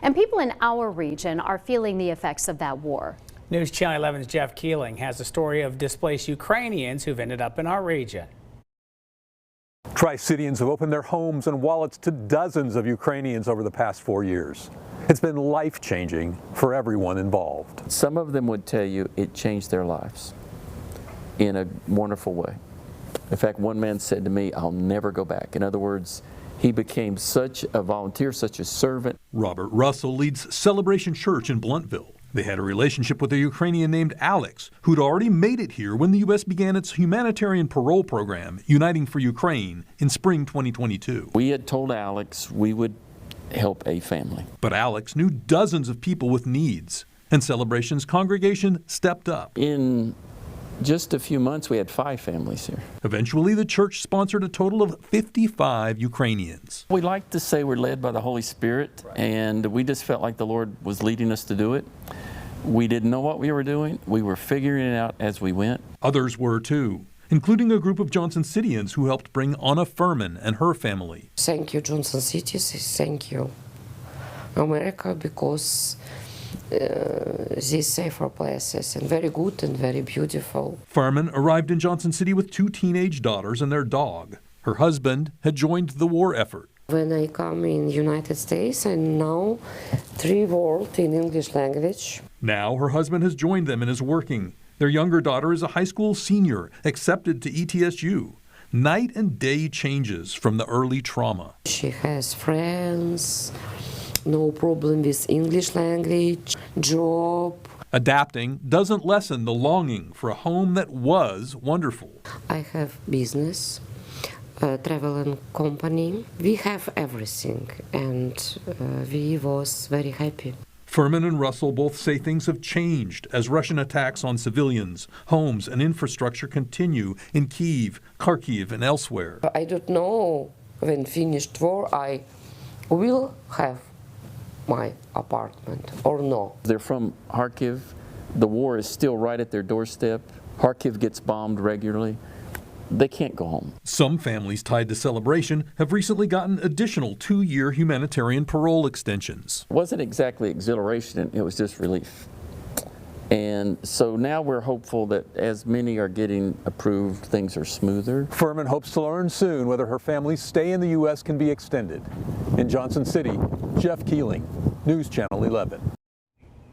And people in our region are feeling the effects of that war. News Channel 11's Jeff Keeling has a story of displaced Ukrainians who've ended up in our region. Tri-Cityans have opened their homes and wallets to dozens of Ukrainians over the past 4 years. It's been life-changing for everyone involved. Some of them would tell you it changed their lives in a wonderful way. In fact, one man said to me, "I'll never go back." In other words, he became such a volunteer, such a servant. Robert Russell leads Celebration Church in Blounteville. They had a relationship with a Ukrainian named Alex, who'd already made it here when the U.S. began its humanitarian parole program, Uniting for Ukraine, in spring 2022. We had told Alex we would help a family. But Alex knew dozens of people with needs, and Celebration's congregation stepped up. In just a few months, we had 5 families here. Eventually, the church sponsored a total of 55 Ukrainians. We like to say we're led by the Holy Spirit, and we just felt like the Lord was leading us to do it. We didn't know what we were doing. We were figuring it out as we went. Others were too, including a group of Johnson Cityans who helped bring Anna Furman and her family. Thank you, Johnson Cities. Thank you, America, because these safer places and very good and very beautiful. Furman arrived in Johnson City with 2 teenage daughters and their dog. Her husband had joined the war effort. When I come in United States, I know 3 words in English language. Now her husband has joined them and is working. Their younger daughter is a high school senior, accepted to ETSU. Night and day changes from the early trauma. She has friends, no problem with English language, job. Adapting doesn't lessen the longing for a home that was wonderful. I have business, travel and company. We have everything, and we was very happy. Furman and Russell both say things have changed as Russian attacks on civilians, homes, and infrastructure continue in Kyiv, Kharkiv, and elsewhere. I don't know when finished war I will have my apartment or no. They're from Kharkiv. The war is still right at their doorstep. Kharkiv gets bombed regularly. They can't go home. Some families tied to Celebration have recently gotten additional 2-year humanitarian parole extensions. It wasn't exactly exhilaration, it was just relief. And so now we're hopeful that as many are getting approved, things are smoother. Furman hopes to learn soon whether her family's stay in the U.S. can be extended. In Johnson City, Jeff Keeling, News Channel 11.